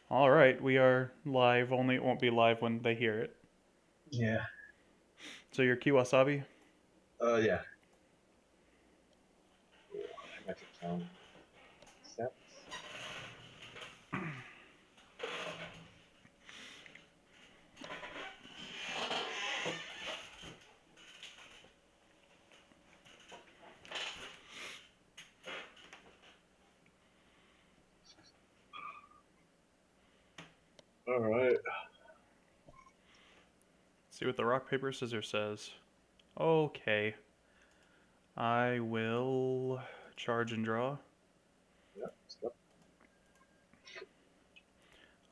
All right, we are live, only it won't be live when they hear it. Yeah. So you're Kiwasabi? Yeah. I got your count. Steps. All right. See what the rock, paper, scissors says. Okay. I will charge and draw. Yeah. Let's go.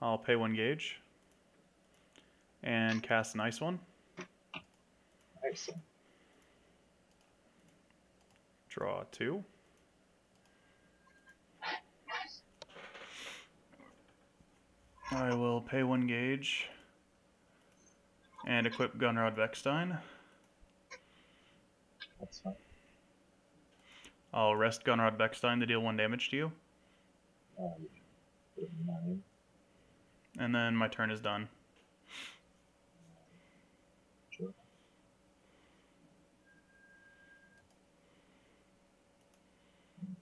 I'll pay 1 gauge and cast an ice one. Nice. Draw 2. I will pay 1 gauge and equip Gunrod Vexstein. That's fine. I'll rest Gunrod Vexstein to deal 1 damage to you. Yeah. 9. And then my turn is done. Sure.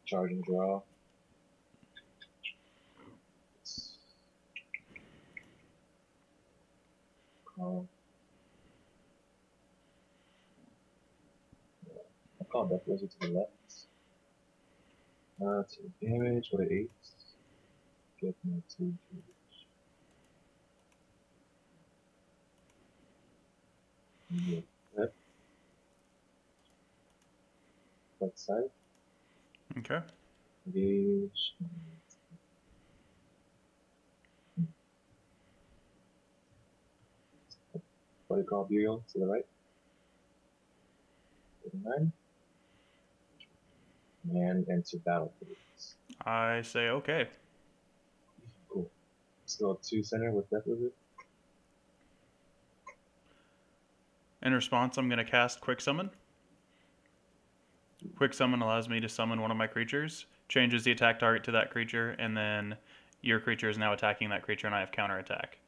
Charge and draw. Call. I'll call Death Wizard to the left. 2 damage. What an 8. Get my 2 damage. Yeah. Left. Left side. Okay. Engage. What do you call Burial to the right? 9. And enter battle phase. I say okay. Cool. Still 2 center with Death Wizard. In response, I'm going to cast Quick Summon. Quick Summon allows me to summon one of my creatures, changes the attack target to that creature, and then your creature is now attacking that creature, and I have counterattack.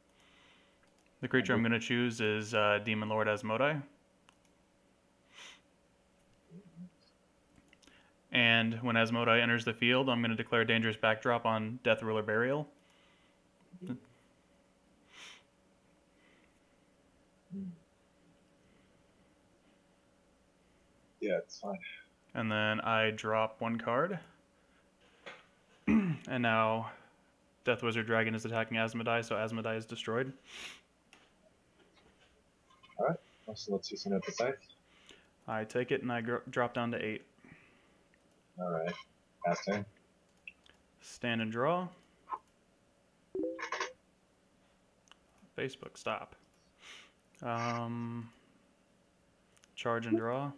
The creature I'm going to choose is Demon Lord Asmodai. And when Asmodai enters the field, I'm going to declare Dangerous Backdrop on Death Ruler Burial. Yeah, it's fine. And then I drop 1 card. And now Death Wizard Dragon is attacking Asmodai, so Asmodai is destroyed. Alright, I'll still 2 center at the side. I take it and I drop down to 8. Alright, pass turn. Stand and draw. Facebook, stop. Charge and draw.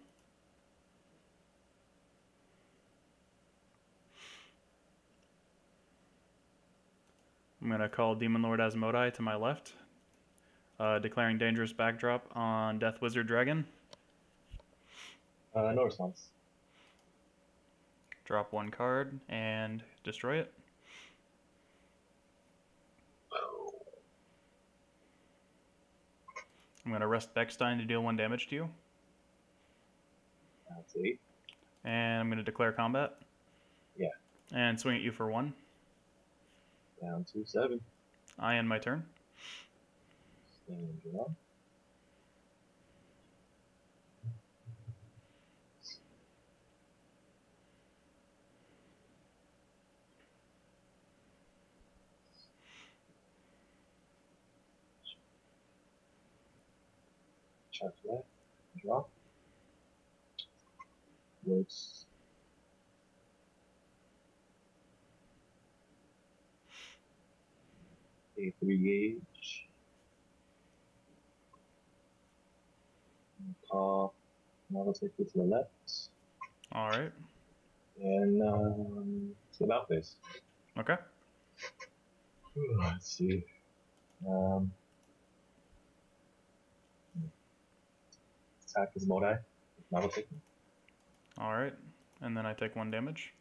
I'm going to call Demon Lord Asmodai to my left, declaring Dangerous Backdrop on Death Wizard Dragon. No response. Drop 1 card and destroy it. I'm going to rest Bechstein to deal 1 damage to you. That's 8. And I'm going to declare combat. Yeah. And swing at you for 1. Down to 7. I end my turn. Stand and draw. Charge left. Draw. Works. A 3 gauge. Call. Now let's take it to the left. All right. And it's about this. Okay. Let's see. Attack is Modai. Now we'll take. All right. And then I take 1 damage.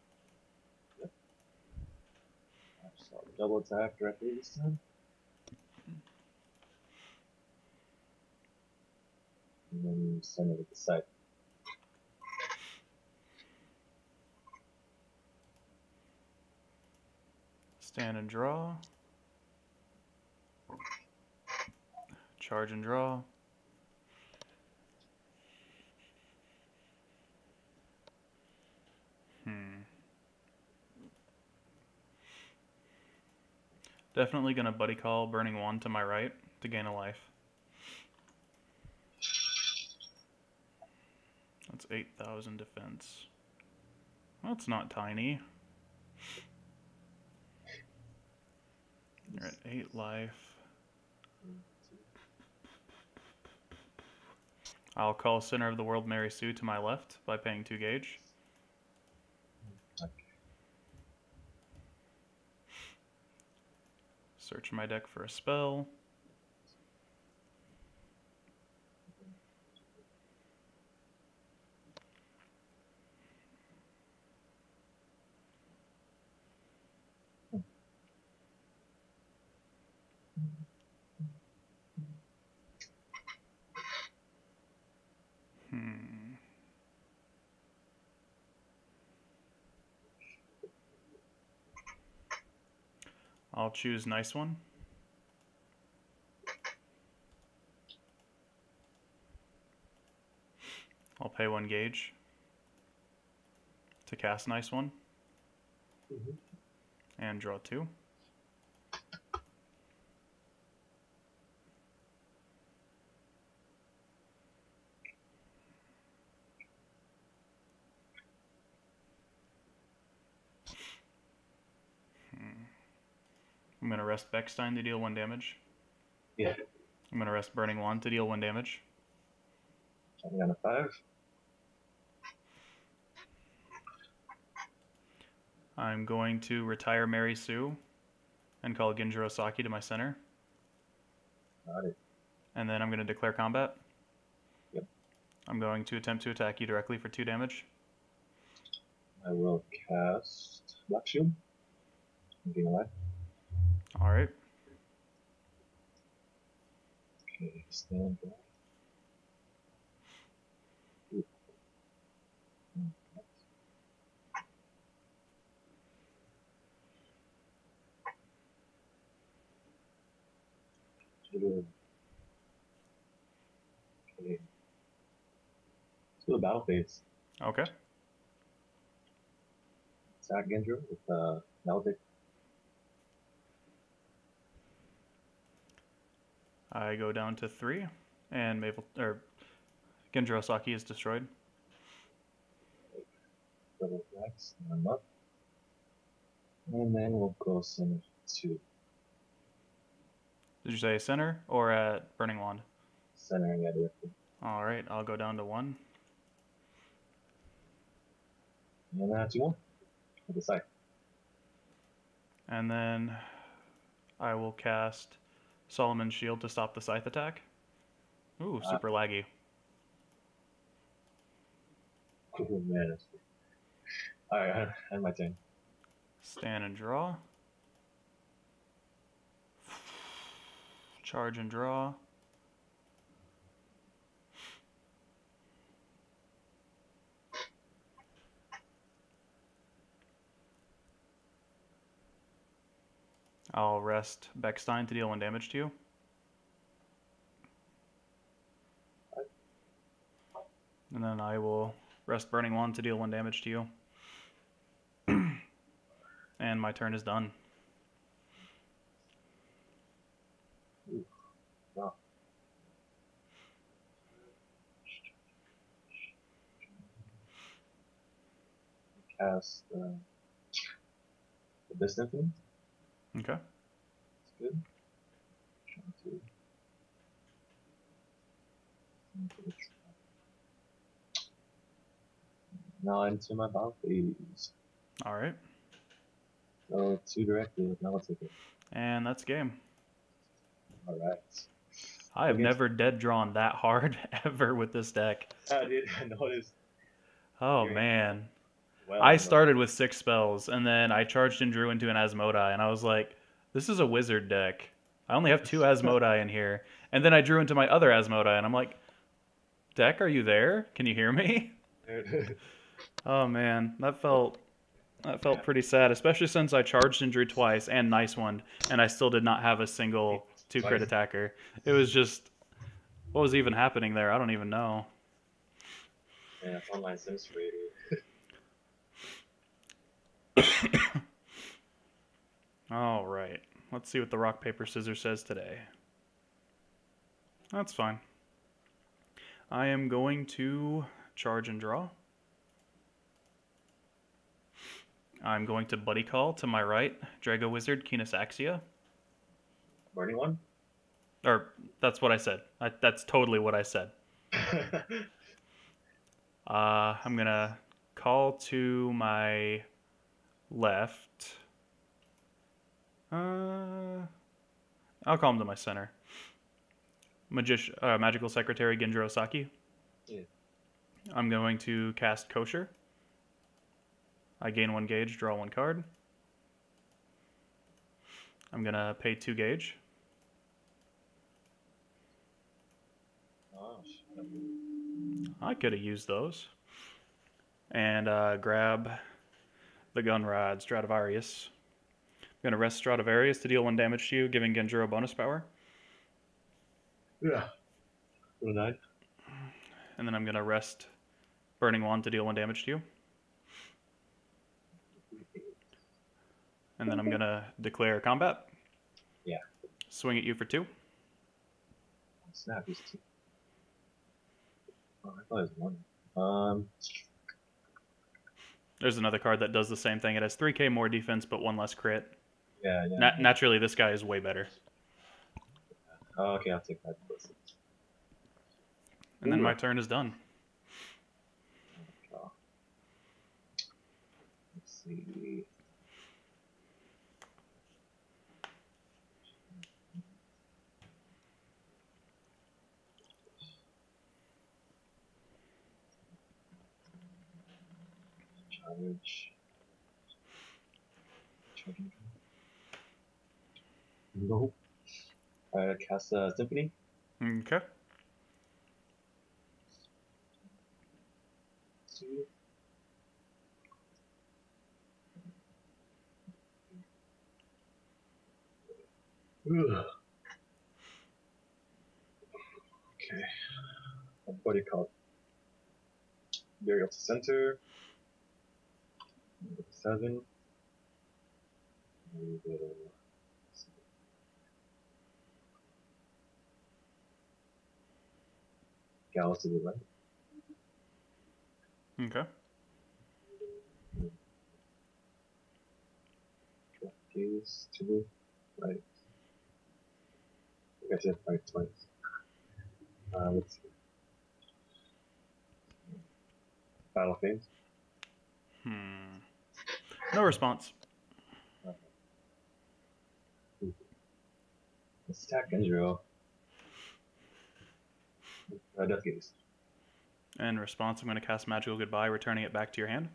So double attack directly this time. And then you send it at the side. Stand and draw. Charge and draw. Definitely gonna buddy call Burning Wand to my right to gain a life. That's 8,000 defense. That's not tiny. You're at 8 life. I'll call Center of the World Mary Sue to my left by paying 2 gauge. Search my deck for a spell. I'll choose nice one. I'll pay 1 gauge to cast nice one. And draw 2. I'm going to rest Beckstein to deal 1 damage. Yeah. I'm going to rest Burning Wand to deal 1 damage. Jumping on a 5. I'm going to retire Mary Sue and call Genjiro Saki to my center. Got it. And then I'm going to declare combat. Yep. I'm going to attempt to attack you directly for 2 damage. I will cast Black Shield. I'm getting alive. Alright. Okay, stand back. Okay. Let's go to battle phase. Okay. Attack Gendro with Maledict. I go down to 3, and Genjiro Saki is destroyed. Double attacks, and I'm up. And then we'll go center 2. Did you say center or at Burning Wand? Center, yeah, directly. Alright, I'll go down to 1. And 2 more. At the side. And then I will cast Solomon's Shield to stop the Scythe attack. Ooh, super laggy. Oh man, that's good. Alright, I had my turn. Stand and draw. Charge and draw. I'll rest Beckstein to deal 1 damage to you. And then I will rest Burning Wand to deal 1 damage to you. And my turn is done. Wow. Cast Abyss Symphony. Okay. That's good. Now into my battle phase. Alright. So 2 directly with Maledict. And that's game. Alright. I have never dead drawn that hard ever with this deck. I did. I noticed. Oh man. well I enough. started with 6 spells, and then I charged and drew into an Asmodai, and I was like, this is a wizard deck. I only have 2 Asmodai in here. And then I drew into my other Asmodai, and I'm like, deck, are you there? Can you hear me? Oh man, that felt pretty sad, especially since I charged and drew twice and nice one, and I still did not have a single 2 crit attacker. It was just, what was even happening there? I don't even know. Yeah, it's online Sims for you. All right, let's see what the rock paper scissors says today. That's fine. I am going to charge and draw. I'm going to Buddy Call to my right, Drago Wizard, Keenus Axia. Burning one? Or, that's what I said. That's totally what I said. I'm going to call to my left. I'll call him to my center. Magical Secretary Genjiro Osaki. Yeah. I'm going to cast Kosher. I gain 1 gauge, draw 1 card. I'm going to pay 2 gauge. Oh, I could have used those. And grab the Gunrod Stradivarius. I'm going to rest Stradivarius to deal 1 damage to you, giving Genjiro bonus power. yeah. 9. And then I'm going to rest Burning Wand to deal 1 damage to you. And then I'm going to declare combat. Yeah. Swing at you for 2. Snap, he's 2. Oh, I thought it was 1. There's another card that does the same thing. It has 3k more defense, but 1 less crit. Yeah, yeah. Naturally, this guy is way better. Oh, okay, I'll take that. And then my turn is done. Let's see. Charge. Charging. No. Cast Symphony. Okay. 2. Ugh. Okay. What do you call it? Burial up to center. 7. And, Gallows to the right. Okay. Gaze to the right. I said right twice. Let's see. Battle phase. No response. Let's attack Genjiro. Death Gaze. In response, I'm going to cast Magical Goodbye, returning it back to your hand.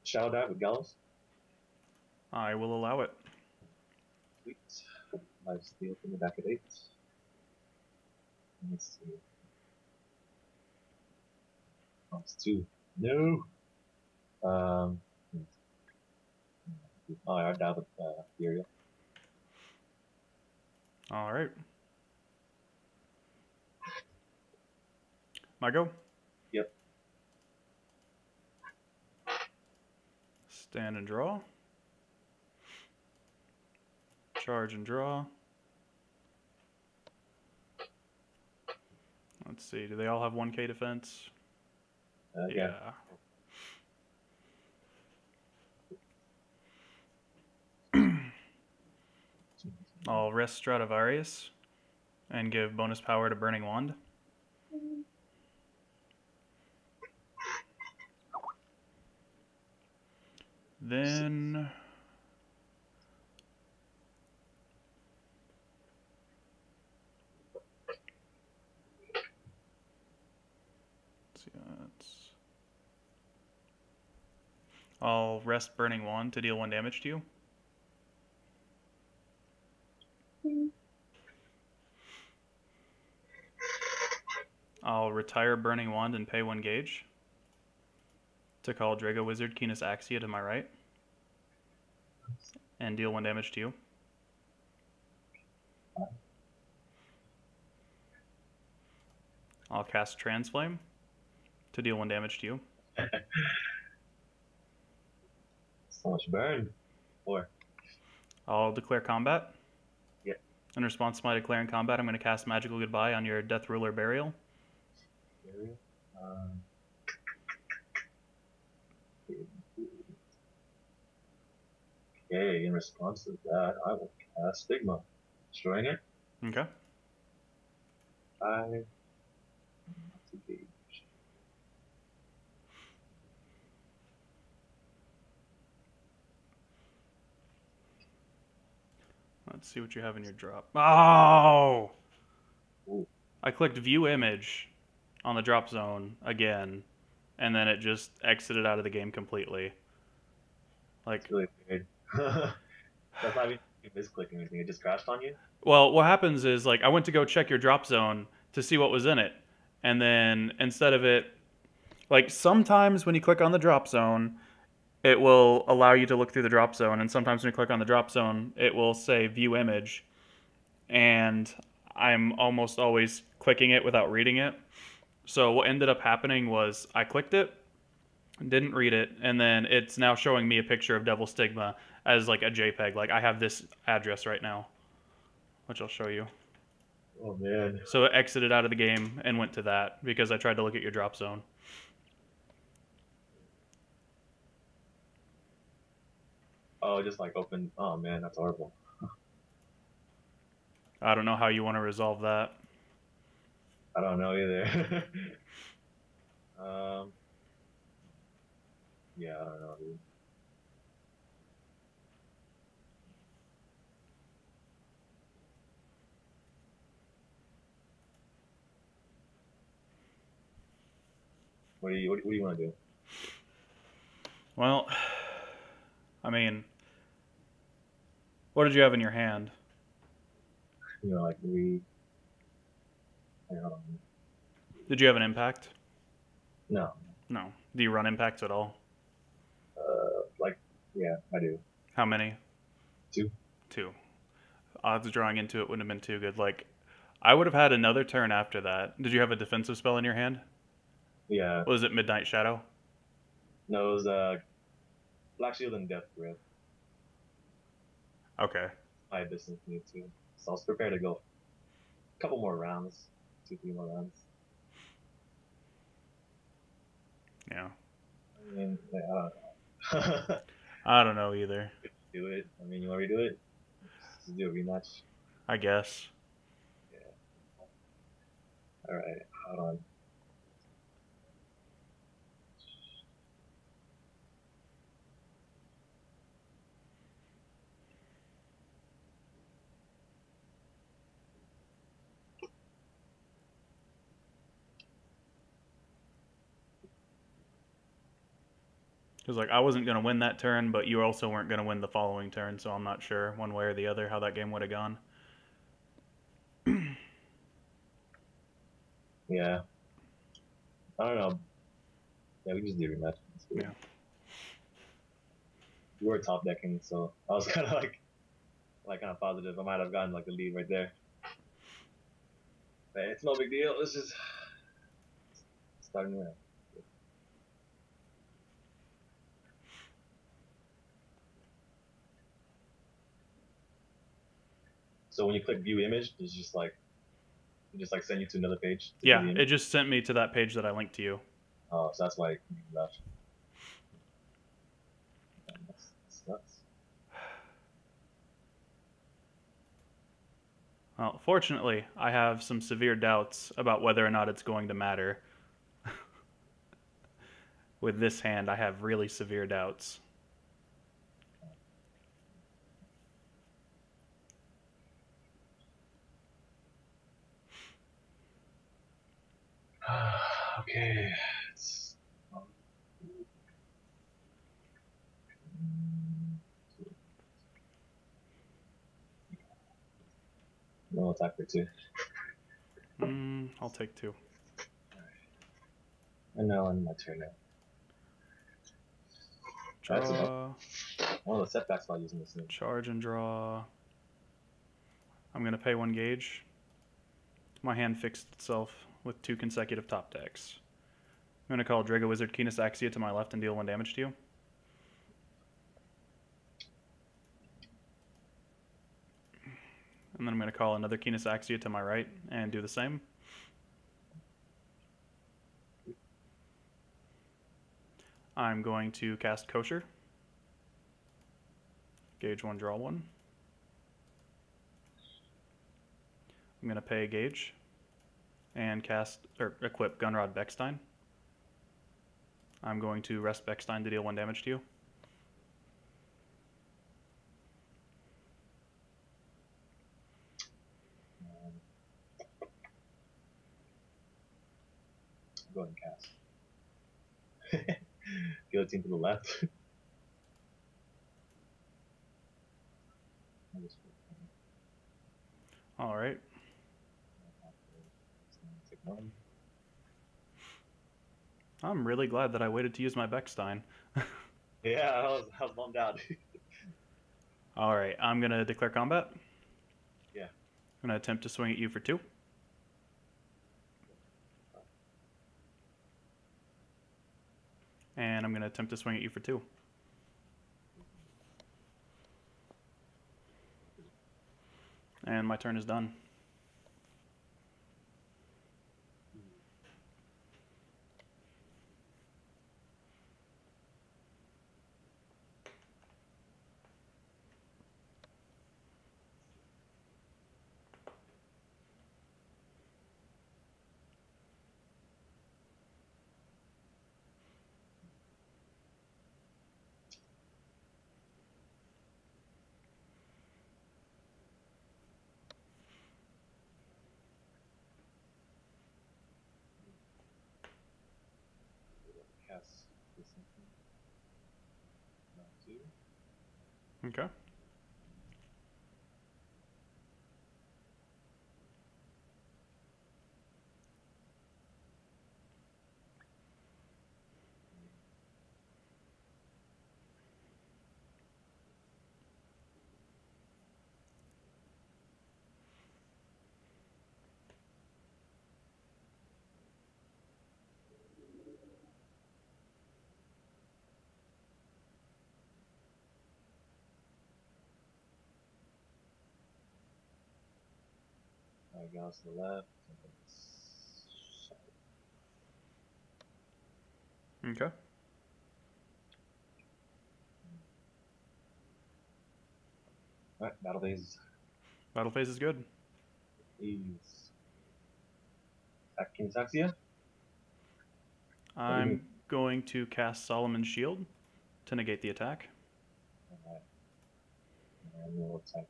Shadow Dive with Gallows. I will allow it. Sweet. Life Steal from the back at 8. Let's see. Oh, it's 2. No! Oh, I dive with Furia. Alright. My go? Yep. Stand and draw. Charge and draw. Let's see, do they all have 1k defense? Yeah. I'll rest Stradivarius and give bonus power to Burning Wand. Then let's see, I'll rest Burning Wand to deal 1 damage to you. I'll retire Burning Wand and pay 1 gauge to call Drago Wizard Keenus Axia to my right and deal 1 damage to you. I'll cast Transflame to deal 1 damage to you. So much burn. 4. I'll declare combat. Yep. In response to my declaring combat, I'm going to cast Magical Goodbye on your Death Ruler Burial. Okay, in response to that, I will cast Stigma. Destroying it. Okay. 5. Let's see what you have in your drop. Oh! Ooh. I clicked View Image on the drop zone again, and then it just exited out of the game completely. Like, It's really weird. That's not even misclicking anything. It just crashed on you? well, what happens is, like, I went to go check your drop zone to see what was in it, and then instead of it, like, sometimes when you click on the drop zone, it will allow you to look through the drop zone, and sometimes when you click on the drop zone, it will say View Image, and I'm almost always clicking it without reading it. So what ended up happening was I clicked it, didn't read it, and then it's now showing me a picture of Devil Stigma as like a JPEG. Like I have this address right now, which I'll show you. Oh man. So it exited out of the game and went to that because I tried to look at your drop zone. Oh, just like open. Oh man, that's horrible. I don't know how you want to resolve that. I don't know either. Yeah, I don't know, dude. What do you want to do? Well, I mean, what did you have in your hand? You know, like we. Did you have an impact? No. No. Do you run impacts at all? Like, yeah, I do. How many? 2. 2. Odds drawing into it wouldn't have been too good. Like, I would have had another turn after that. Did you have a defensive spell in your hand? Yeah. Was it Midnight Shadow? No, it was Black Shield and Death Grip. Okay. I had distance me too, so I was prepared to go a couple more rounds, 2-3 more rounds. Yeah. I mean, I don't know. I don't know either. Do it. I mean, you want to redo it? Just do a rematch. I guess. Yeah. All right. Hold on. Because, like, I wasn't going to win that turn, but you also weren't going to win the following turn, so I'm not sure one way or the other how that game would have gone. Yeah. I don't know. Yeah, we just do a rematch. Yeah. We were top decking, so I was kind of kind of positive. I might have gotten like the lead right there. But it's no big deal. Let's just start a new round. So when you click view image, it's just like send you to another page. Yeah, it just sent me to that page that I linked to you. Oh, so that's why you left. That's nuts. Well, fortunately, I have some severe doubts about whether or not it's going to matter. With this hand, I have really severe doubts. Okay. No attack for 2. I'll take 2. And now on my turn now. Draw. One of the setbacks while using this thing. Charge and draw. I'm going to pay 1 gauge. My hand fixed itself with 2 consecutive top decks. I'm going to call Drago Wizard Keenest Axia to my left and deal 1 damage to you. And then I'm going to call another Keenest Axia to my right and do the same. I'm going to cast Kosher. Gauge 1, draw 1. I'm going to pay a gauge and equip Gunrod Beckstein. I'm going to rest Beckstein to deal 1 damage to you. Go ahead and cast. Guillotine to the left. All right. I'm really glad that I waited to use my Beckstein. Yeah, I was bummed out. All right, I'm going to declare combat. Yeah. I'm going to attempt to swing at you for 2. And I'm going to attempt to swing at you for 2. And my turn is done. Cast this thing. Not 2. Okay. Alright, goes to the left. Okay. Alright, battle phase. Battle phase is good. Please. Attack Keenest Axia. I'm going to cast Solomon's Shield to negate the attack. Alright. And we'll attack.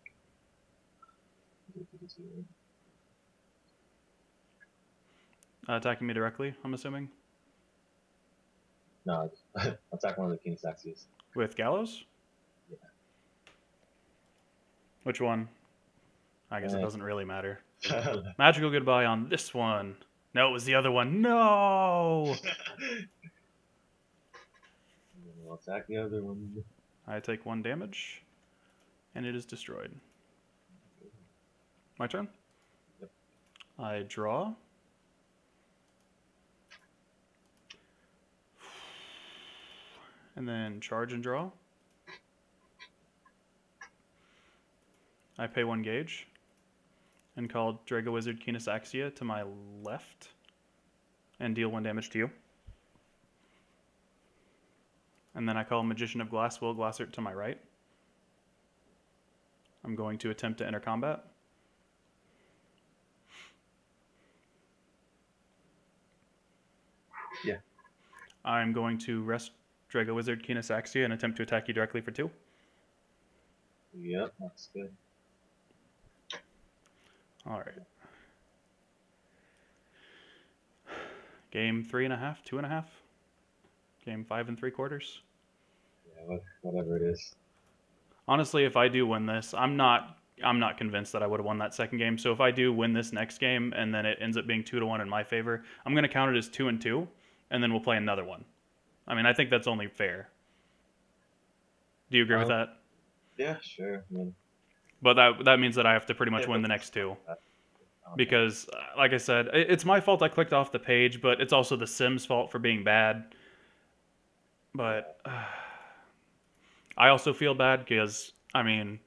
Attacking me directly, I'm assuming. No, attack one of the Keenest Axias. With Gallows? Yeah. Which one? I guess it doesn't really matter. Magical goodbye on this one. No, it was the other one. No! We'll attack the other one. I take 1 damage, and it is destroyed. My turn? Yep. I draw. And then charge and draw. I pay 1 gauge and call Drago Wizard Keenest Axia to my left and deal 1 damage to you. And then I call Magician of Glass Will Glassert to my right. I'm going to attempt to enter combat. Yeah. I'm going to rest Drago Wizard Keenest Axia and attempt to attack you directly for 2. Yep, that's good. Alright. Game 3.5, 2.5. Game 5 3/4. Yeah, whatever it is. Honestly, if I do win this, I'm not convinced that I would have won that second game. So if I do win this next game and then it ends up being 2-1 in my favor, I'm gonna count it as 2-2, and then we'll play another one. I mean, I think that's only fair. Do you agree with that? Yeah, sure. I mean, But that means that I have to pretty much win the next two. Because, like I said, it's my fault I clicked off the page, but it's also the Sims' fault for being bad. But I also feel bad because, I mean,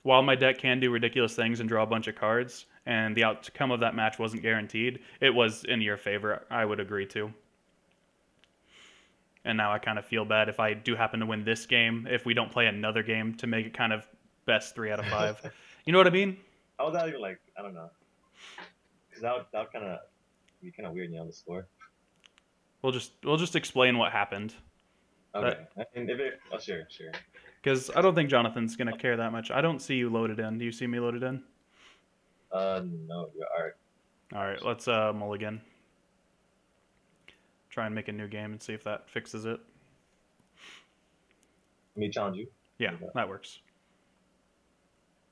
while my deck can do ridiculous things and draw a bunch of cards, and the outcome of that match wasn't guaranteed, it was in your favor, I would agree to. And now I kind of feel bad if I do happen to win this game, if we don't play another game to make it kind of best 3 out of 5. You know what I mean? How was that even like? I don't know. Because that kind of be kind of weird, you know, the score. We'll just explain what happened. Okay. And if it, oh sure. Because I don't think Jonathan's gonna care that much. I don't see you loaded in. Do you see me loaded in? No, you are. All right, let's mulligan. Try and make a new game and see if that fixes it. Let me challenge you. Yeah, that works.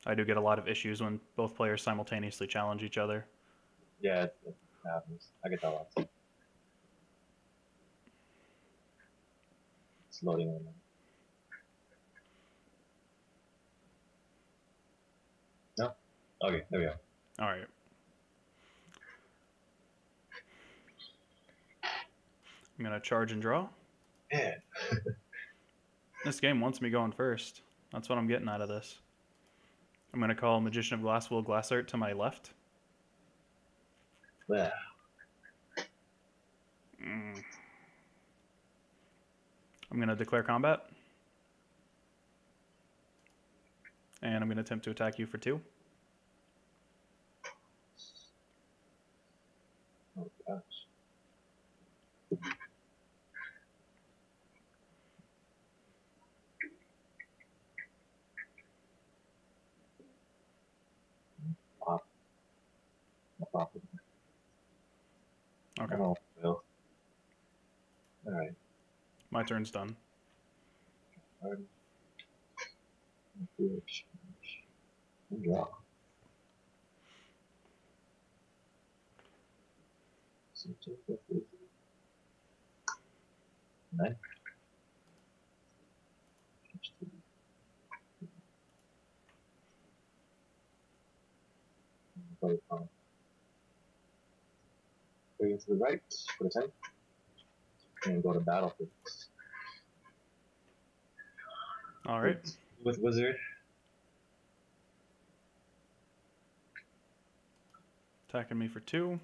I do get a lot of issues when both players simultaneously challenge each other. Yeah, it happens. I get that a lot too. It's loading right now. No? Okay, there we go. All right. I'm going to charge and draw. Man. This game wants me going first. That's what I'm getting out of this. I'm going to call Magician of Glasswool Glassart to my left. Yeah. I'm going to declare combat. And I'm going to attempt to attack you for 2. Oh gosh. Okay. Oh, well. Alright. My turn's done. Draw. Nine. Going to the right for the 10. And go to battlefield. All right. With wizard. Attacking me for 2.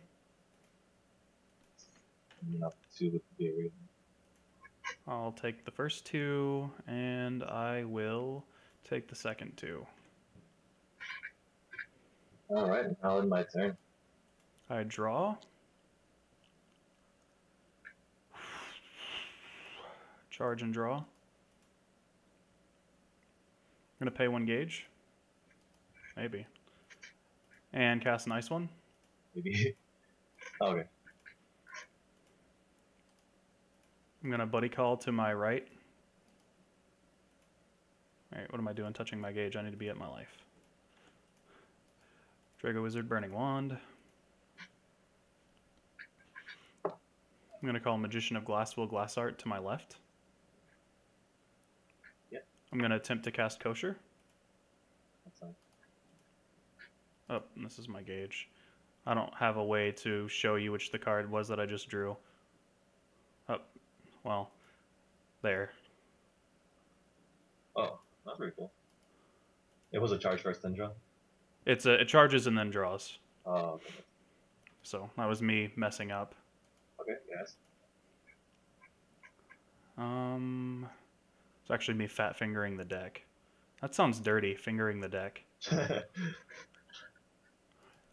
Not 2 with the reason. I'll take the first 2, and I will take the second 2. Alright, now it's my turn. I draw. Charge and draw. I'm going to pay 1 gauge. Maybe. And cast an ice one. Maybe. Okay. I'm going to buddy call to my right. Alright, what am I doing touching my gauge? I need to be at my life. Drago Wizard, Burning Wand. I'm going to call Magician of Glasswool Glassart to my left. Yep. I'm going to attempt to cast Kosher. That's fine. Oh, and this is my gauge. I don't have a way to show you which the card was that I just drew. Oh, well, there. Oh, that's pretty cool. It was a charge first, then draw? It charges and then draws. Oh, okay. So that was me messing up. Okay, yes. It's actually me fat fingering the deck. That sounds dirty, fingering the deck.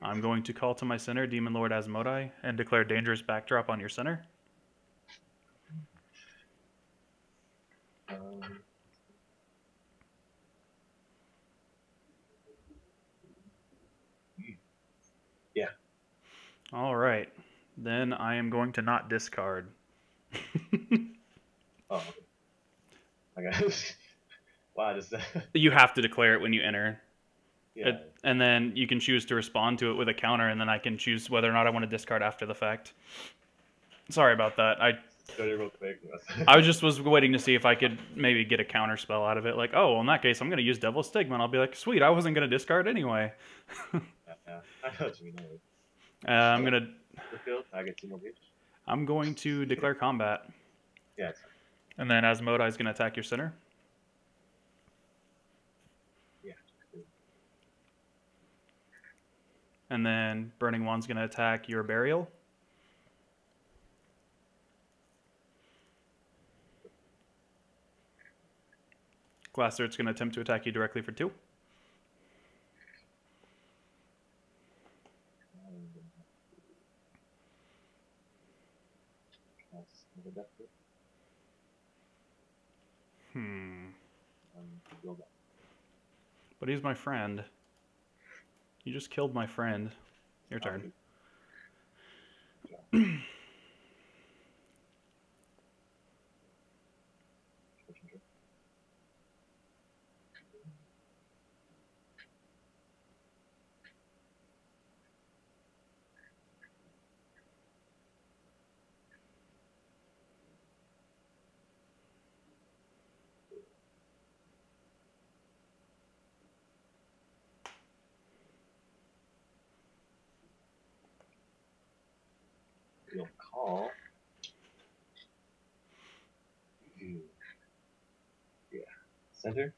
I'm going to call to my center Demon Lord Asmodai and declare dangerous backdrop on your center. Yeah. All right. Then I am going to not discard. Oh, okay. I got. Wow, just You have to declare it when you enter. yeah. And then you can choose to respond to it with a counter, and then I can choose whether or not I want to discard after the fact. Sorry about that. Go there real quick. I was waiting to see if I could maybe get a counter spell out of it. Like, oh, well, in that case, I'm going to use Devil's Stigma, and I'll be like, sweet, I wasn't going to discard anyway. Yeah, I know what you mean. I'm going to... I get 2 more beach. I'm going to declare combat. Yeah. And then Asmodai is going to attack your center. Yeah. And then Burning Wand's going to attack your Burial. Glassart's going to attempt to attack you directly for 2. But he's my friend. You just killed my friend. Your turn. You'll call. Yeah. Center.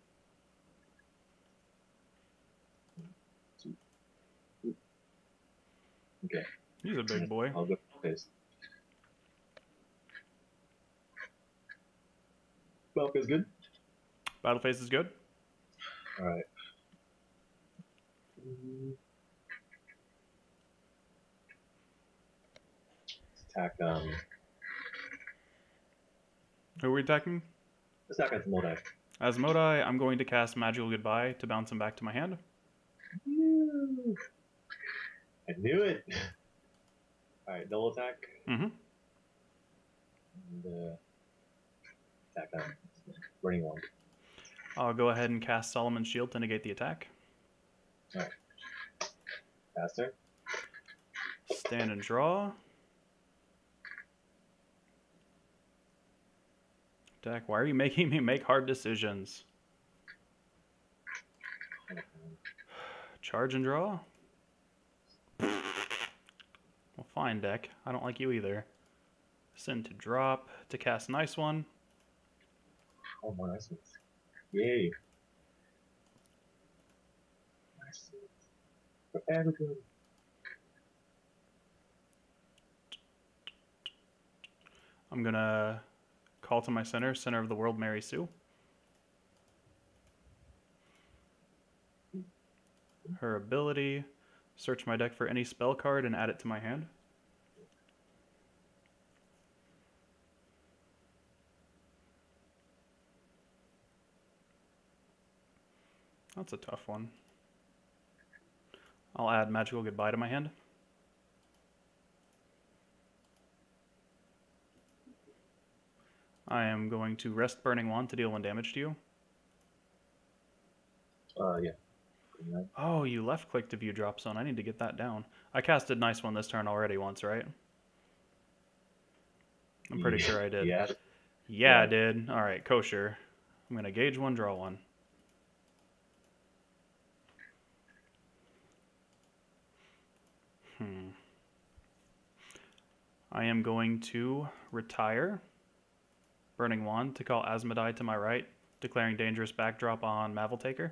2. Okay. He's a big boy. I'll go face. Well, feels good. Battle phase is good. All right. Let's attack. Who are we attacking? Let's attack Asmodai. Asmodai, I'm going to cast Magical Goodbye to bounce him back to my hand. I knew it. All right, double attack. Mm-hmm. And attack Burning Wand. I'll go ahead and cast Solomon's Shield to negate the attack. All right. Faster. Stand and draw. Attack. Why are you making me make hard decisions? Charge and draw. Well, fine, deck. I don't like you either. Send to drop to cast Nice One. Oh, more nice ones. Yay. Nice ones. For everything. I'm going to call to my center, Center of the World, Mary Sue. Her ability, search my deck for any spell card and add it to my hand. That's a tough one. I'll add Magical Goodbye to my hand. I am going to rest Burning Wand to deal 1 damage to you. Yeah. Oh, you left-click to view drop zone. I need to get that down. I casted Nice One this turn already once, right? I'm pretty sure I did. Yeah, I did. All right, kosher. I'm going to gauge 1, draw 1. I am going to retire Burning Wand to call Asmodai to my right, declaring dangerous backdrop on Maveltaker.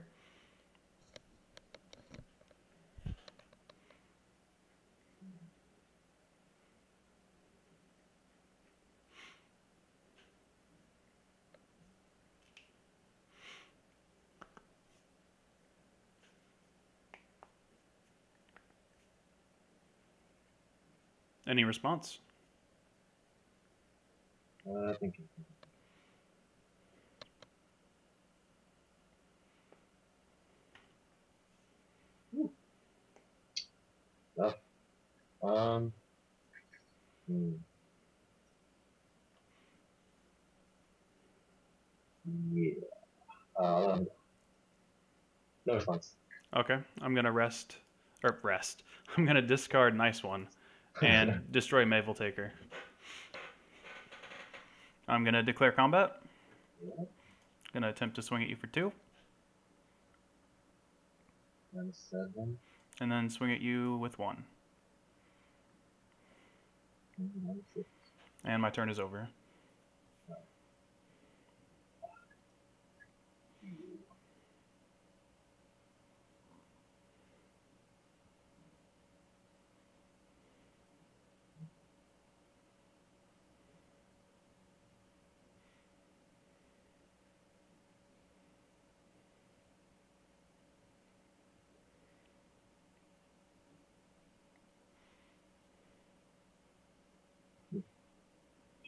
Any response? Thank you. Tough. Hmm. Yeah. No response. Okay, I'm gonna rest. I'm gonna discard Nice One and destroy Mavel Taker. I'm gonna declare combat. Yeah. Gonna attempt to swing at you for 2. -7. And then swing at you with 1. -6. And my turn is over.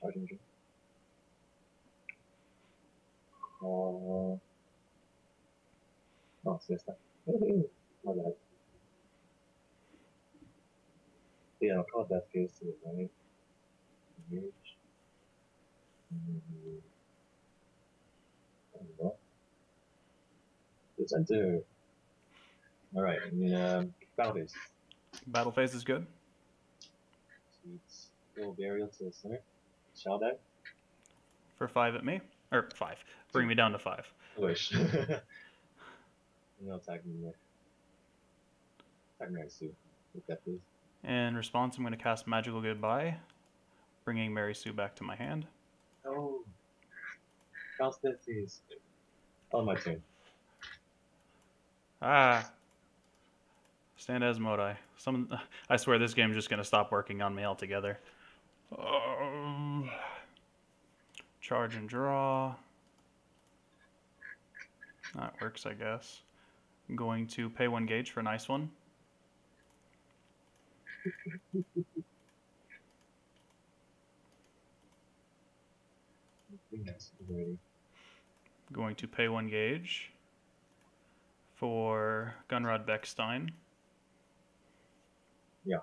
Charging jump. Oh, siesta. My bad. Yeah, I'll call Death Gaze to the right. Engage. Let's enter. Alright, battle phase. Battle phase is good. Sweet. Little burial to the center. Shall die. For 5 at me. Or 5. Bring me down to 5. I wish. No attack me there. Attack Mary Sue. With that, please. In response, I'm going to cast Magical Goodbye, bringing Mary Sue back to my hand. Oh. Cast that, please. On my turn. Ah. Stand Asmodai. I swear this game's just going to stop working on me altogether. Charge and draw. That works, I guess. I'm going to pay 1 gauge for a Nice One. Going to pay 1 gauge for Gunrod Beckstein. Yeah.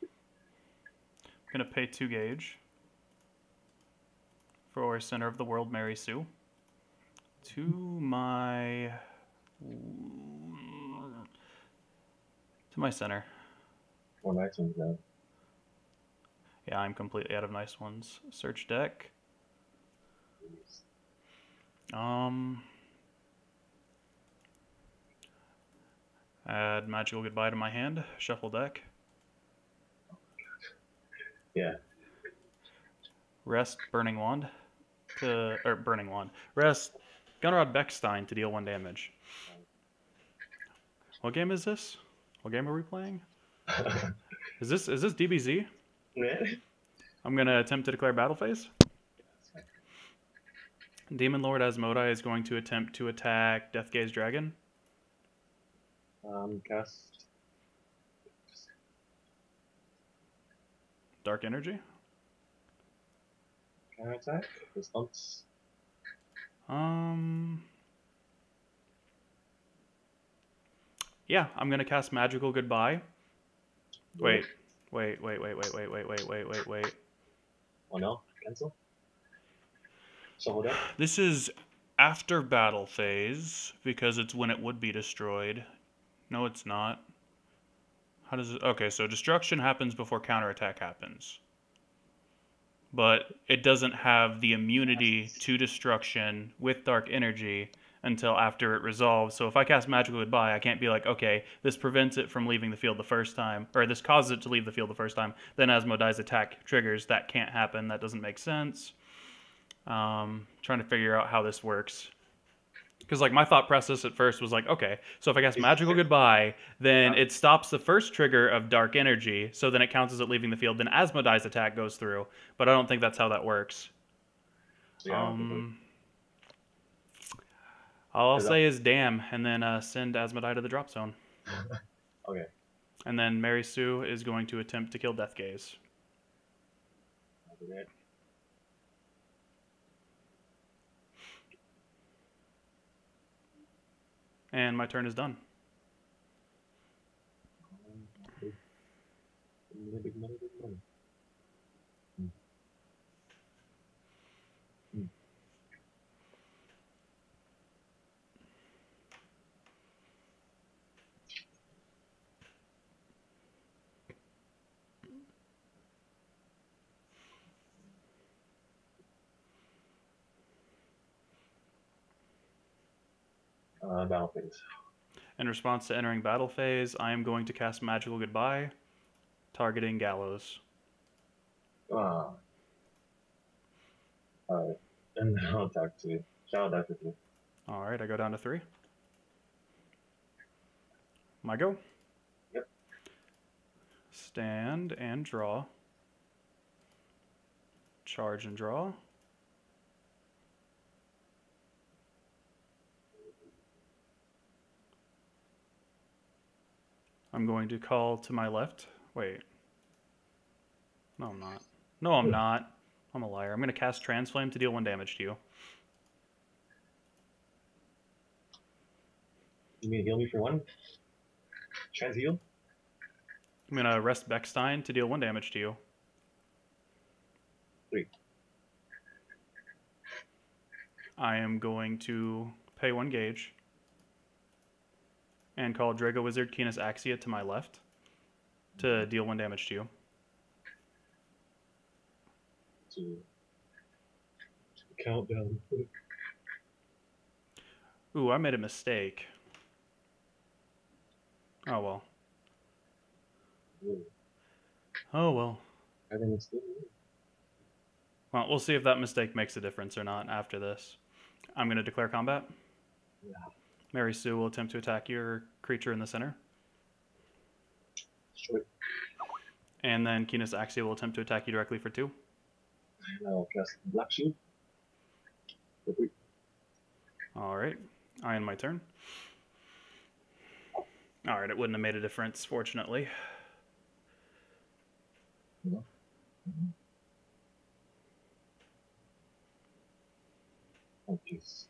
I'm going to pay 2 gauge for Center of the World Mary Sue. To my center. 4 Nice Ones out. Yeah, I'm completely out of Nice Ones. Search deck. Add Magical Goodbye to my hand. Shuffle deck. Yeah. Rest Burning Wand. Burning Wand. Rest Gunrod Beckstein to deal 1 damage. What game is this? What game are we playing? Is this DBZ? Yeah. I'm gonna attempt to declare battle phase. Demon Lord Asmodai is going to attempt to attack Deathgaze Dragon. Cast. Dark Energy. Counter attack. Response. Yeah, I'm gonna cast Magical Goodbye. Wait. Oh no, cancel. Shuffle deck. This is after battle phase because it's when it would be destroyed. No, it's not. How does it? Okay, so destruction happens before counterattack happens. But it doesn't have the immunity to destruction with Dark Energy until after it resolves. So if I cast Magical Goodbye, I can't be like, okay, this prevents it from leaving the field the first time, or this causes it to leave the field the first time. Then Asmodai's attack triggers. That can't happen. That doesn't make sense. Trying to figure out how this works. Because like my thought process at first was like, okay, so if I cast Magical Goodbye, then it stops the first trigger of Dark Energy, so then it counts as it leaving the field. Then Asmodai's attack goes through, but I don't think that's how that works. Yeah, all I'll say is damn, and then send Asmodai to the drop zone. Okay. And then Mary Sue is going to attempt to kill Deathgaze. I'll do that. And my turn is done. Big money. Battle phase. In response to entering battle phase, I am going to cast Magical Goodbye, targeting Gallows. Alright. And now attack 2. Shadow die for 2. Alright, I go down to 3. My go. Yep. Stand and draw. Charge and draw. I'm going to call to my left. Wait. No, I'm not. No, I'm not. I'm a liar. I'm going to cast Transflame to deal 1 damage to you. You mean heal me for 1? Trans heal? I'm going to rest Bechstein to deal 1 damage to you. 3. I am going to pay 1 gauge and call Drago Wizard Keenus Axia to my left to deal 1 damage to you. 2. Countdown. Ooh, I made a mistake. Oh well. Ooh. Oh well. I think it's good. Well, we'll see if that mistake makes a difference or not after this. I'm going to declare combat. Yeah. Mary Sue will attempt to attack your creature in the center. Sure. And then Keenus Axia will attempt to attack you directly for 2. And I'll cast Black Shield. For 3. Alright. I end my turn. Alright, it wouldn't have made a difference, fortunately. Yeah. Mm-hmm. Oh, jeez.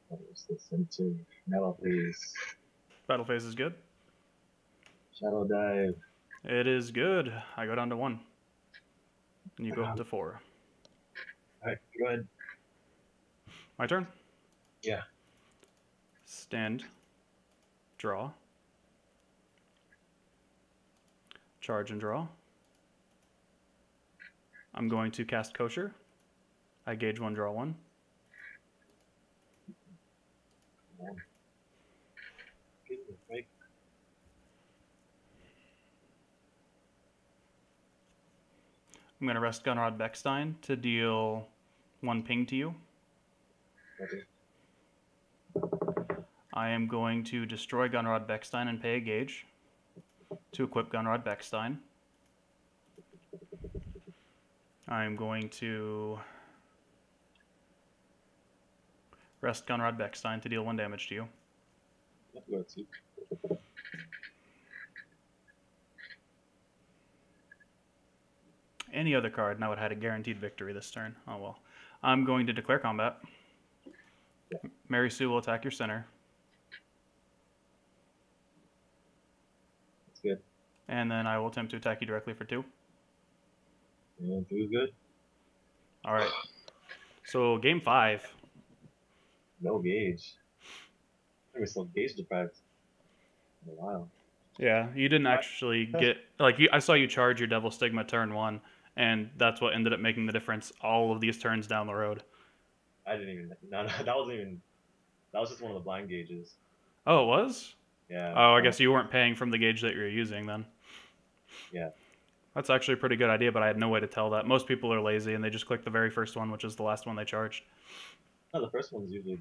What is this into? Metal phase. Battle phase is good. Shadow dive. It is good. I go down to 1. And you go up to 4. Alright, go ahead. My turn? Yeah. Stand. Draw. Charge and draw. I'm going to cast Kosher. I gauge 1, draw 1. Right. I'm going to rest Gunrod Bechstein to deal 1 ping to you. Okay. I am going to destroy Gunrod Bechstein and pay a gauge to equip Gunrod Bechstein. I'm going to rest Gunrod Bechstein to deal 1 damage to you. Let's see. Any other card, and I would have had a guaranteed victory this turn. Oh well. I'm going to declare combat. Yeah. Mary Sue will attack your center. That's good. And then I will attempt to attack you directly for 2. And 2 is good. Alright. So, game 5. No gauge. I was still gauge deprived in a while. Yeah, you didn't actually get... Like, I saw you charge your Devil Stigma turn 1, and that's what ended up making the difference all of these turns down the road. I didn't even... No, that wasn't even... That was just one of the blind gauges. Oh, it was? Yeah. Oh, I guess you weren't paying from the gauge that you were using then. Yeah. That's actually a pretty good idea, but I had no way to tell that. Most people are lazy, and they just click the very first one, which is the last one they charged. No, the first one's usually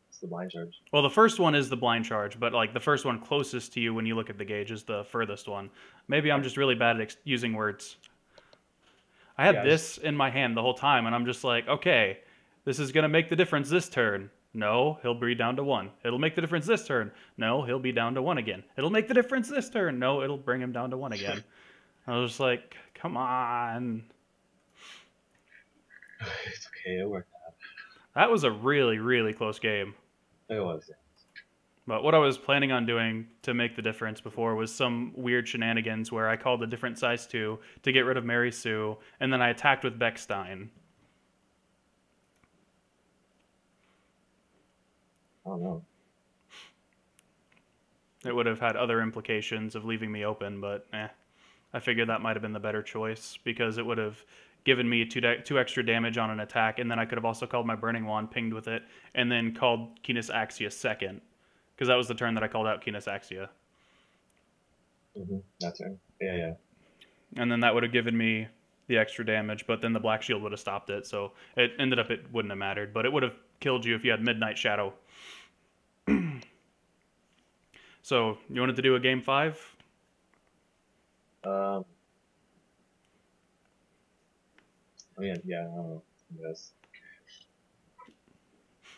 it's the blind charge. Well, the first one is the blind charge, but like the first one closest to you when you look at the gauge is the furthest one. Maybe I'm just really bad at using words. I had this in my hand the whole time, and I'm just like, okay, this is going to make the difference this turn. No, he'll be down to 1. It'll make the difference this turn. No, he'll be down to 1 again. It'll make the difference this turn. No, it'll bring him down to 1 again. I was just like, come on. It's okay, it worked out. That was a really, really close game. It was. But what I was planning on doing to make the difference before was some weird shenanigans where I called a different size 2 to get rid of Mary Sue, and then I attacked with Bechstein. don't know. It would have had other implications of leaving me open, but I figured that might have been the better choice because it would have given me two extra damage on an attack, and then I could have also called my Burning Wand, pinged with it, and then called Keenus Axia second, because that was the turn that I called out Keenus Axia. That's right. Yeah. And then that would have given me the extra damage, but then the Black Shield would have stopped it, so it ended up it wouldn't have mattered, but it would have killed you if you had Midnight Shadow. So, you wanted to do a game 5? Oh yeah, I don't know. Yes.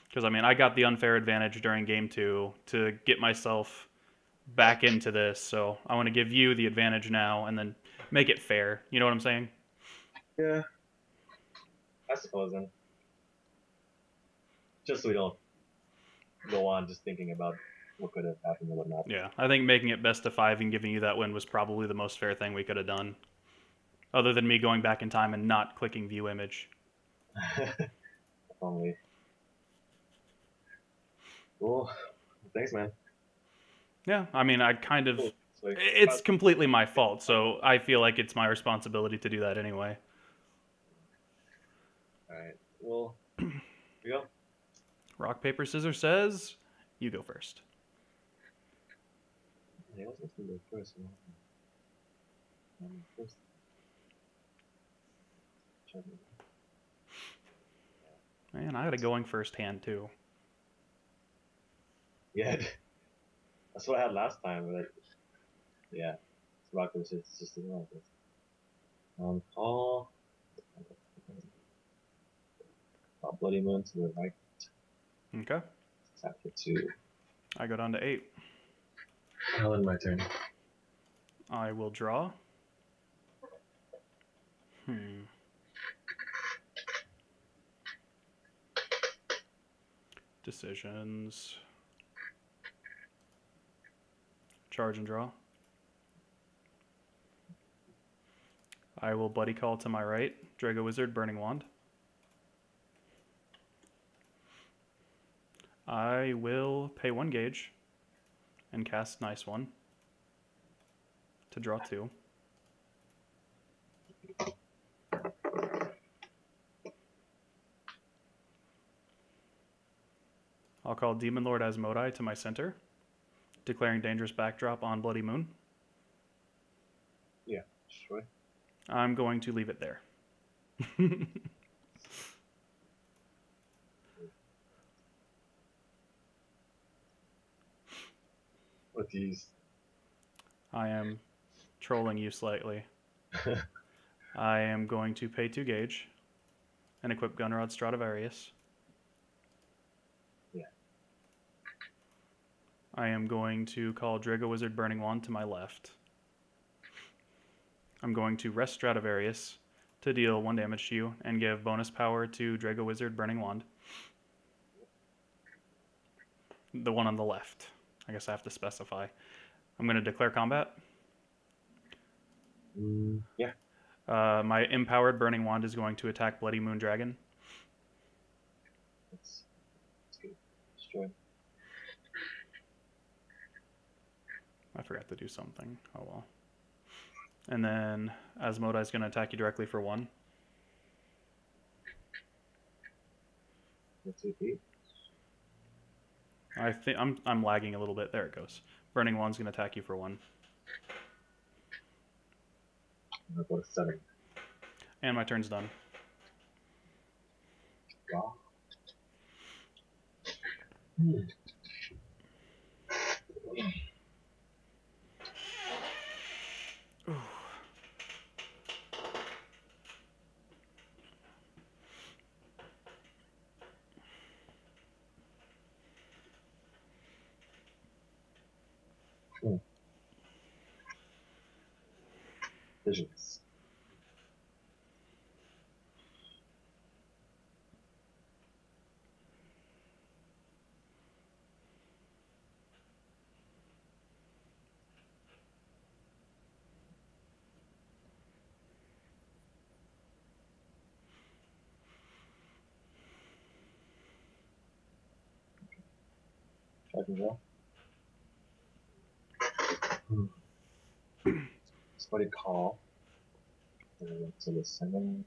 Because, I mean, I got the unfair advantage during game 2 to get myself back into this, so I want to give you the advantage now and then make it fair. You know what I'm saying? Yeah. I suppose then. Just so we don't go on just thinking about what could have happened and whatnot. Yeah, I think making it best of 5 and giving you that win was probably the most fair thing we could have done. Other than me going back in time and not clicking view image. Only. Cool. Thanks, man. Yeah, I mean, I kind of... Cool. It's completely my fault, so I feel like it's my responsibility to do that anyway. Alright, well, here we go. Rock, paper, scissors says, you go first. Yeah, I was supposed to go first. First. Man, I had a going first hand, too. Yeah, that's what I had last time, but yeah, it's rock paper scissors. It's just a rock paper. Call. Bloody Moon to the right. Okay. Tap for 2. I go down to 8. Now in my turn. I will draw. Decisions. Charge and draw. I will Buddy Call to my right. Drago Wizard, Burning Wand. I will pay 1 gauge and cast Nice One to draw 2. I'll call Demon Lord Asmodai to my center, declaring Dangerous Backdrop on Bloody Moon. Yeah, sure. I'm going to leave it there. What these? I am trolling you slightly. I am going to pay 2 gauge and equip Gunrod Stradivarius. Yeah. I am going to call Drago Wizard Burning Wand to my left. I'm going to rest Stradivarius to deal 1 damage to you and give bonus power to Drago Wizard Burning Wand. The one on the left. I guess I have to specify. I'm going to declare combat. Yeah. My empowered Burning Wand is going to attack Bloody Moon Dragon. That's good. Destroy. I forgot to do something. Oh well. And then Asmodai is going to attack you directly for 1. That's 2 feet. I think I'm lagging a little bit. There it goes. Burning Wand's going to attack you for 1. I'll go to 7. And my turn's done. Wow. Visions. Strike and draw. Somebody call. To the center.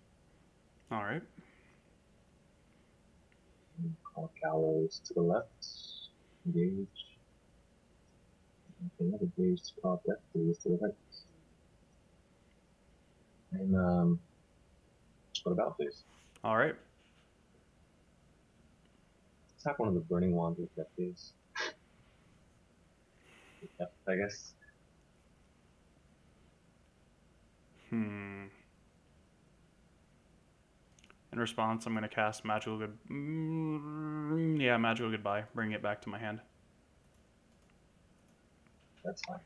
Alright. Call Gallows to the left. Engage. Another gauge to call Death Days to the right. And what about this? Alright. Attack one of the burning wands with Death Days. Yep, I guess. In response, I'm going to cast Magical Good... yeah, Magical Goodbye. Bring it back to my hand. That's fine.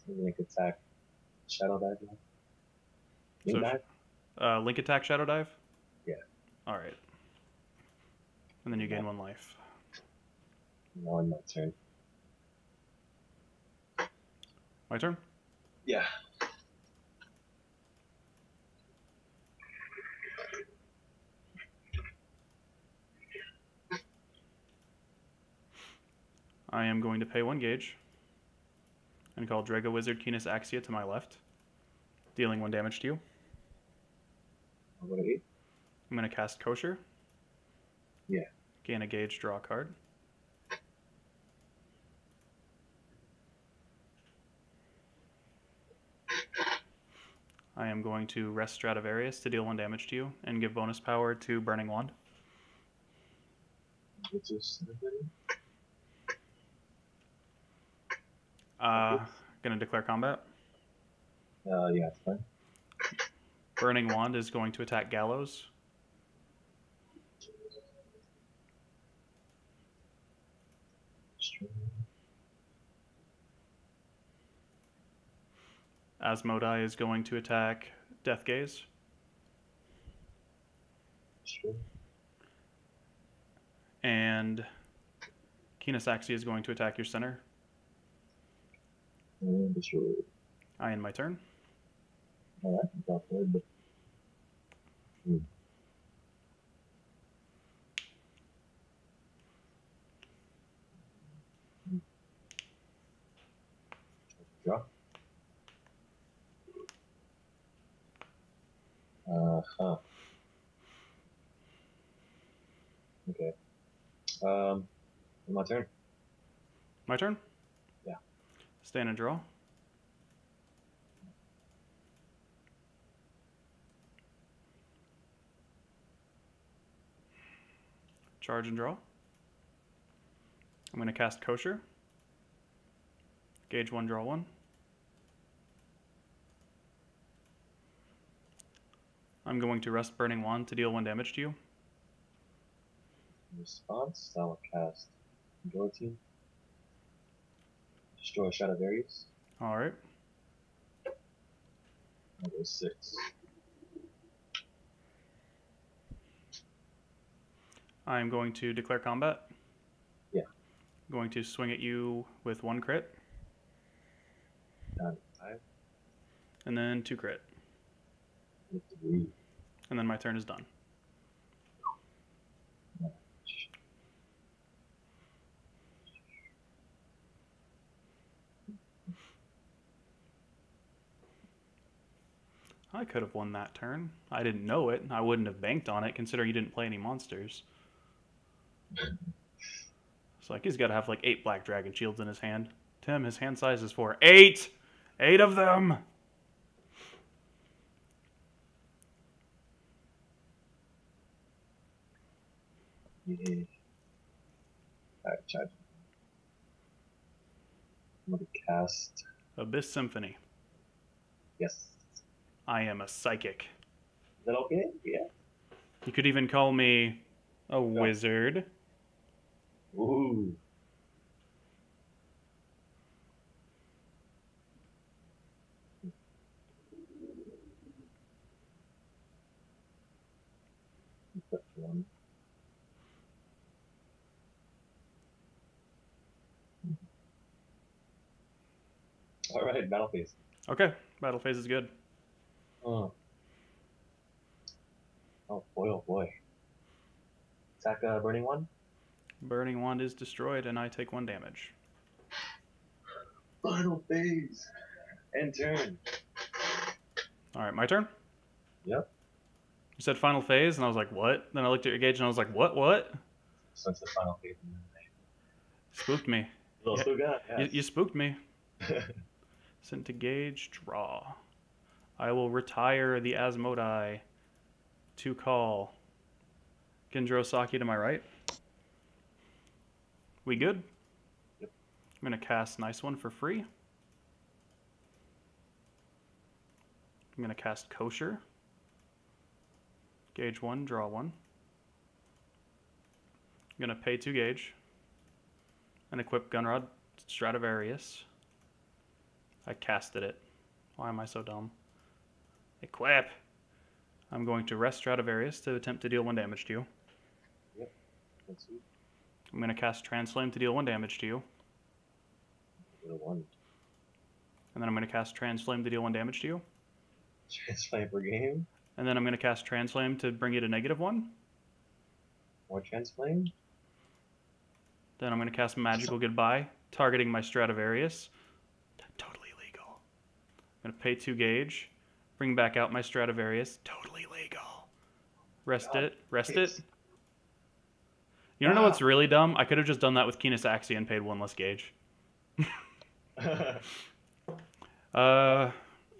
Link attack. Shadow dive now? Link dive? Link attack Shadow Dive? Yeah. Alright. And then you gain 1 life. Now on my turn. My turn? Yeah. I am going to pay 1 gauge and call Drago Wizard Keenus Axia to my left, dealing 1 damage to you. I'll go to 8. I'm going to cast Kosher. Yeah. Gain a gauge, draw a card. I am going to rest Stradivarius to deal 1 damage to you and give bonus power to Burning Wand. Which is Gonna declare combat. yeah, it's fine. Burning Wand is going to attack Gallows. Asmodai is going to attack Death Gaze. Sure. And Keenus Axia is going to attack your center. And destroy. I end my turn. Alright, got there, but. Draw. Okay. My turn. My turn? Yeah. Stand and draw. Charge and draw. I'm going to cast Kosher. Gauge 1, draw 1. I'm going to rest Burning Wand to deal 1 damage to you. In response, I will cast Guillotine. Destroy Shadowberries. Alright. I'll go 6. I'm going to declare combat. Yeah. I'm going to swing at you with 1 crit. Down to 5. And then 2 crit. 3. And then my turn is done. I could have won that turn. I didn't know it. I wouldn't have banked on it, considering he didn't play any monsters. It's like he's got to have like 8 Black Dragon Shields in his hand. Tim, his hand size is 4. 8! 8 of them! Yeah. Alright, charge. I'm going to cast. Abyss Symphony. Yes. I am a psychic. Is that okay? Yeah. You could even call me a wizard. Ooh. Put 1. Alright, battle phase. Okay, battle phase is good. Oh. Oh boy, oh boy. Attack burning one. Burning Wand is destroyed, and I take 1 damage. Final phase. End turn. All right, my turn. Yep. You said final phase, and I was like, what? Then I looked at your gauge, and I was like, what? Since the final phase. Spooked me. Little Yeah. spook out, yes. You spooked me. Sent to gauge, draw. I will retire the Asmodai to call. Gendro Saki to my right. We good? Yep. I'm going to cast Nice One for free. I'm going to cast Kosher. Gauge 1, draw 1. I'm going to pay 2 gauge. And equip Gunrod Stradivarius. I casted it. Why am I so dumb? Equip! I'm going to rest Stradivarius to attempt to deal 1 damage to you. Yep. That's sweet. I'm going to cast Transflame to deal 1 damage to you. Little one. And then I'm going to cast Transflame to deal 1 damage to you. Transflame per game. And then I'm going to cast Transflame to bring you to -1. More Transflame. Then I'm going to cast Magical Goodbye, targeting my Stradivarius. Totally legal. I'm going to pay 2 gauge, bring back out my Stradivarius. Totally legal. Rest it. You don't know what's really dumb? I could have just done that with Keenus Axie and paid 1 less gauge.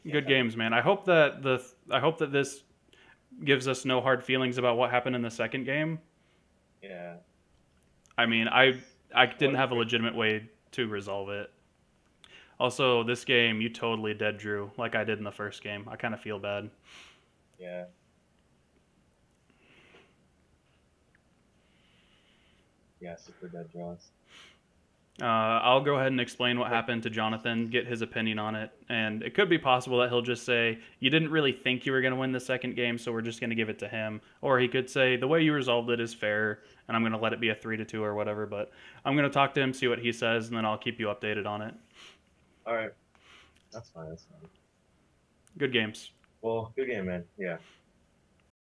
Good games, man. I hope that this gives us no hard feelings about what happened in the second game. Yeah. I mean, I didn't have a legitimate way to resolve it. Also, this game, you totally dead drew like I did in the first game. I kind of feel bad. Yeah. Yeah, super dead draws. I'll go ahead and explain what happened to Jonathan, get his opinion on it, and it could be possible that he'll just say, you didn't really think you were going to win the second game, so we're just going to give it to him. Or he could say, the way you resolved it is fair, and I'm going to let it be a 3-2 or whatever, but I'm going to talk to him, see what he says, and then I'll keep you updated on it. Alright. That's fine. Good games. Well, good game, man. Yeah.